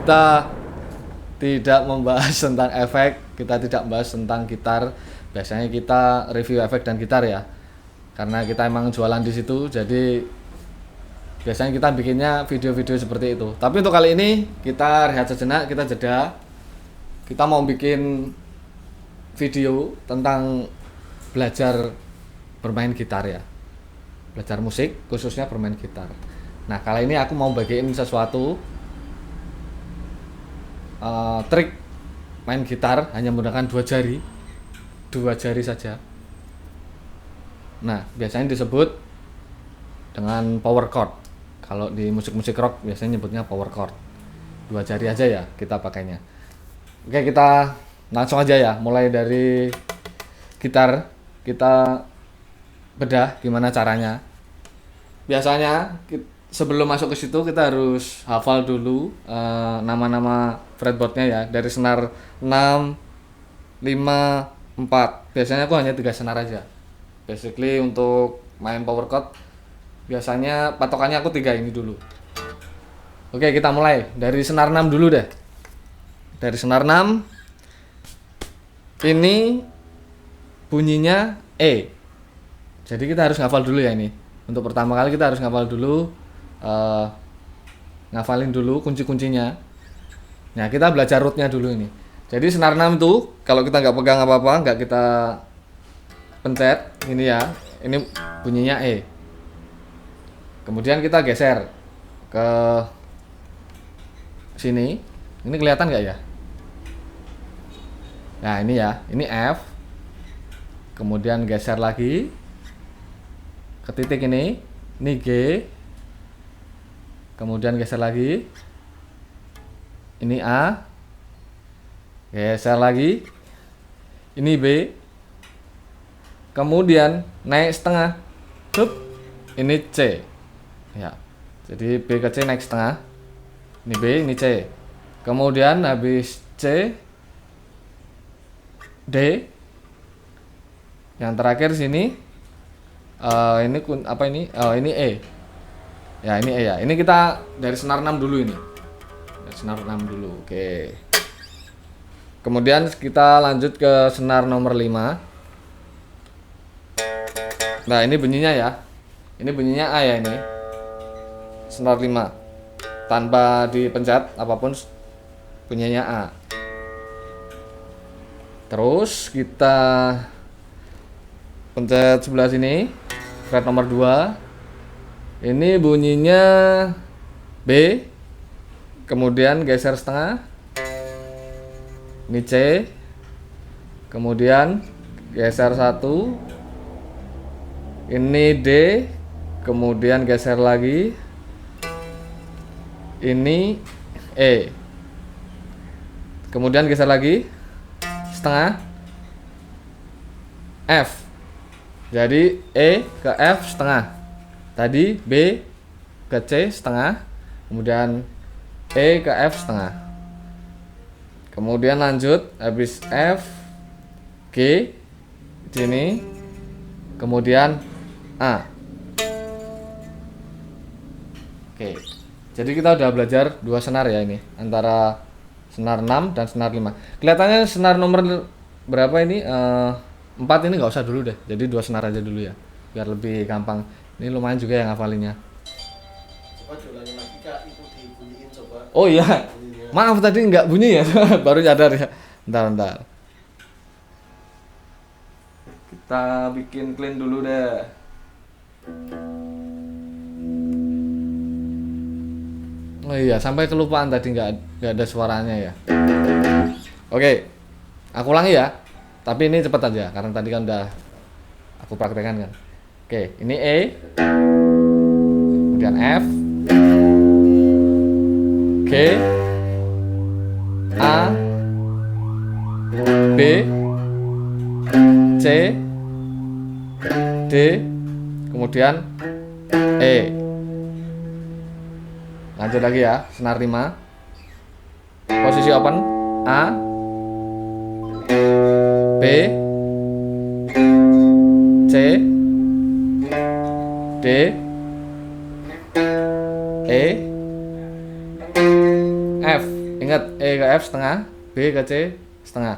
kita tidak membahas tentang efek, kita tidak membahas tentang gitar. Biasanya kita review efek dan gitar ya, karena kita emang jualan di situ, jadi biasanya kita bikinnya video-video seperti itu. Tapi untuk kali ini kita rehat sejenak, kita jeda. Kita mau bikin video tentang belajar bermain gitar ya, belajar musik, khususnya bermain gitar. Nah, kali ini aku mau bagiin sesuatu trik main gitar hanya menggunakan dua jari saja. Nah, biasanya disebut dengan power chord. Kalau di musik-musik rock biasanya nyebutnya power chord. Dua jari aja ya kita pakainya. Oke, kita langsung aja ya, mulai dari gitar kita bedah gimana caranya. Biasanya sebelum masuk ke situ kita harus hafal dulu nama-nama fretboardnya ya, dari senar 6, 5, 4. Biasanya aku hanya 3 senar aja. Basically untuk main power chord biasanya patokannya aku 3 ini dulu. Oke, kita mulai dari senar 6 dulu deh. Dari senar 6 ini bunyinya E. Jadi kita harus ngafal dulu ya ini. Untuk pertama kali kita harus ngafal dulu, ngafalin dulu kunci-kuncinya. Nah, kita belajar rootnya dulu ini. Jadi senar 6 itu kalau kita nggak pegang apa-apa, nggak kita pencet ini ya, ini bunyinya E. Kemudian kita geser ke sini. Ini kelihatan nggak ya? Nah, ini ya, ini F. Kemudian geser lagi ke titik ini G. Kemudian geser lagi, ini A. Geser lagi, ini B. Kemudian naik setengah, hup, ini C. Ya, jadi B ke C naik setengah. Ini B, ini C. Kemudian habis C, D. Yang terakhir sini ini apa ini? Oh, ini E. Ya, ini E ya. Ini kita dari senar 6 dulu ini. Dari senar 6 dulu. Oke. Kemudian kita lanjut ke senar nomor 5. Nah, ini bunyinya ya. Ini bunyinya A ya ini. Senar 5. Tanpa dipencet apapun bunyinya A. Terus kita pencet sebelah sini, fret nomor 2. Ini bunyinya B. Kemudian geser setengah. Ini C. Kemudian geser 1. Ini D. Kemudian geser lagi. Ini E. Kemudian geser lagi setengah. F. Jadi E ke F setengah. Tadi B ke C setengah. Kemudian E ke F setengah. Kemudian lanjut habis F, G sini. Kemudian A. Oke. Jadi kita udah belajar 2 senar ya ini, antara senar 6 dan senar 5. Kelihatannya senar nomor berapa ini? 4 ini nggak usah dulu deh, jadi 2 senar aja dulu ya, biar lebih gampang. Ini lumayan juga yang ngafalinnya. Coba diulangi lagi Kak, itu dibunyiin coba. Oh iya, Bunyinya. maaf tadi nggak bunyi ya, baru nyadar ya. Bentar. Kita bikin clean dulu deh. Oh iya, sampai kelupaan tadi nggak ada suaranya ya. Oke, aku ulangi ya. Tapi ini cepat aja karena tadi kan udah aku praktekkan kan. Oke, ini E. Kemudian F. G. A. B. C. D. Kemudian E. Lanjut lagi ya, senar 5. Posisi open A. B, C, D, E, F. Ingat, E ke F setengah, B ke C setengah,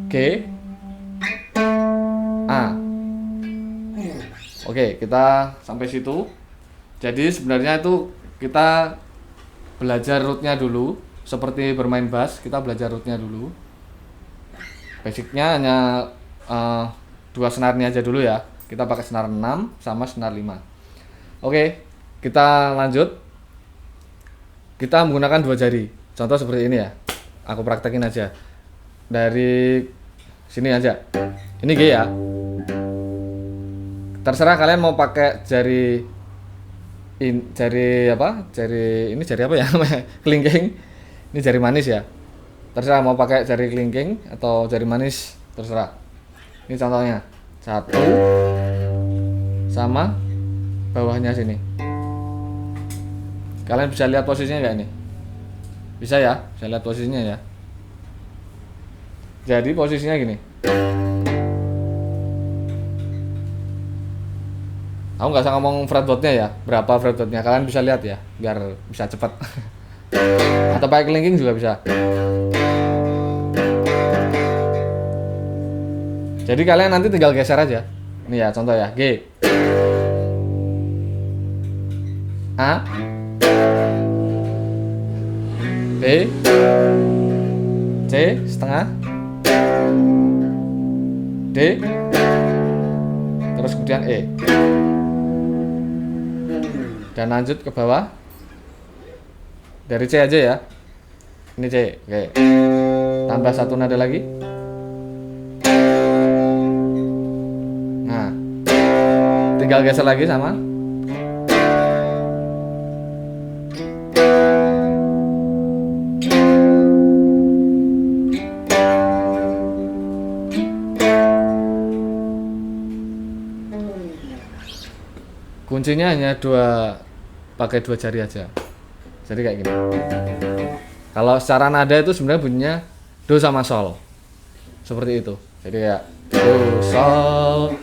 G, A. Oke, kita sampai situ. Jadi sebenarnya itu kita belajar rootnya dulu, seperti bermain bass, kita belajar rootnya dulu. Basicnya hanya dua senar ini aja dulu ya. Kita pakai senar 6 sama senar 5. Oke, kita lanjut. Kita menggunakan dua jari. Contoh seperti ini ya. Aku praktekin aja. Dari sini aja. Ini G ya. Terserah kalian mau pakai jari jari apa? Jari apa ya namanya? Kelingking. Ini jari manis ya. Terserah mau pakai jari kelingking atau jari manis, terserah. Ini contohnya. 1 sama bawahnya sini. Kalian bisa lihat posisinya nggak ini? Bisa ya? Bisa lihat posisinya ya. Jadi posisinya gini. Aku nggak usah ngomong fretboardnya ya, berapa fretboardnya, kalian bisa lihat ya, biar bisa cepat. Atau pakai kelingking juga bisa. Jadi kalian nanti tinggal geser aja. Ini ya contoh ya, G, A, B, C setengah, D, terus kemudian E, dan lanjut ke bawah dari C aja ya. Ini C, oke. Tambah satu nada lagi. Nah, tinggal geser lagi sama. Kuncinya hanya pakai dua jari aja. Jadi kayak gini. Kalau secara nada itu sebenarnya bunyinya do sama sol. Seperti itu. Jadi kayak do sol.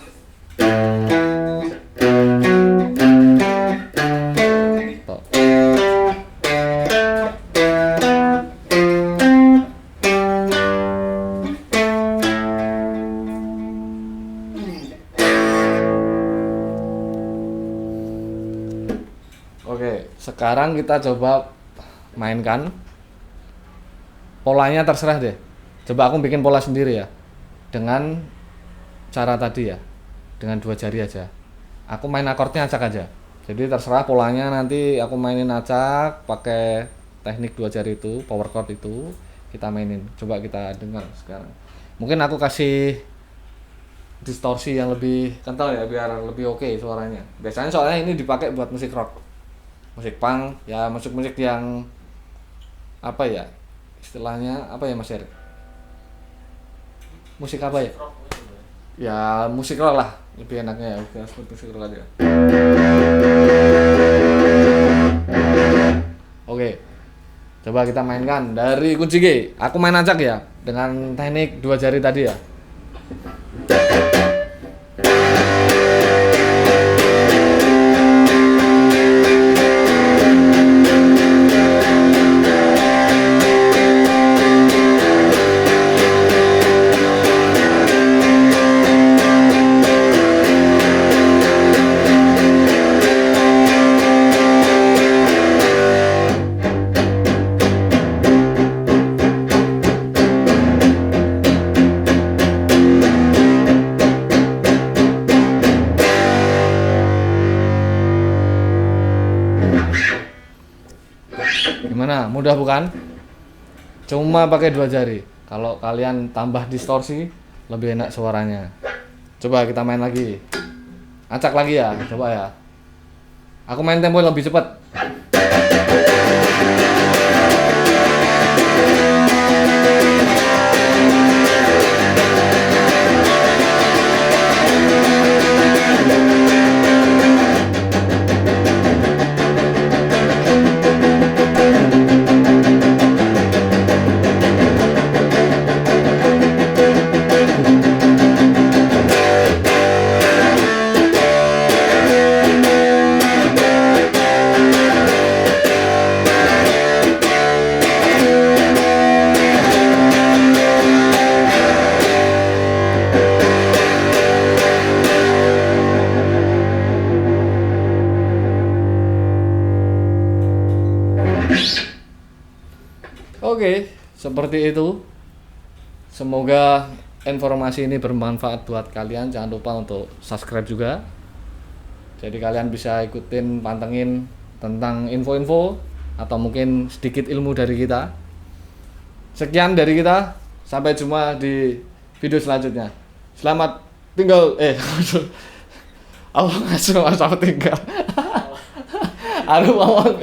Tuh. Oke, sekarang kita coba mainkan. Polanya terserah deh. Coba aku bikin pola sendiri ya. Dengan cara tadi ya. Dengan dua jari aja. Aku main akordnya acak aja. Jadi terserah polanya, nanti aku mainin acak pakai teknik dua jari itu, power chord itu kita mainin. Coba kita dengar sekarang. Mungkin aku kasih distorsi yang lebih kental ya biar lebih oke suaranya. Biasanya soalnya ini dipakai buat musik rock, musik punk ya, musik-musik yang apa ya istilahnya, apa ya Mas Erik, musik apa ya, ya musik rock lah lebih enaknya ya, udah sebut musik rock aja. Oke, coba kita mainkan dari kunci G. Aku main acak ya dengan teknik dua jari tadi ya. Gimana? Mudah bukan? Cuma pakai dua jari. Kalau kalian tambah distorsi lebih enak suaranya. Coba kita main lagi. Acak lagi ya, coba ya. Aku main tempo lebih cepat. seperti itu. Semoga informasi ini bermanfaat buat kalian. Jangan lupa untuk subscribe juga. Jadi kalian bisa ikutin, pantengin tentang info-info atau mungkin sedikit ilmu dari kita. Sekian dari kita. Sampai jumpa di video selanjutnya. Selamat tinggal. Allah ngasih selamat tinggal. Aduh ngomong.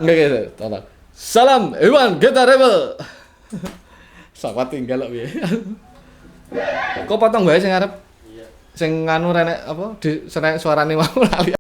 Enggak gitu, tolong. Salam Iwan Geta Rebel. Selamat tinggal loh piye. Kok potong bae sing arep? Iya. Sing nganu renek apa di suarane mau lali.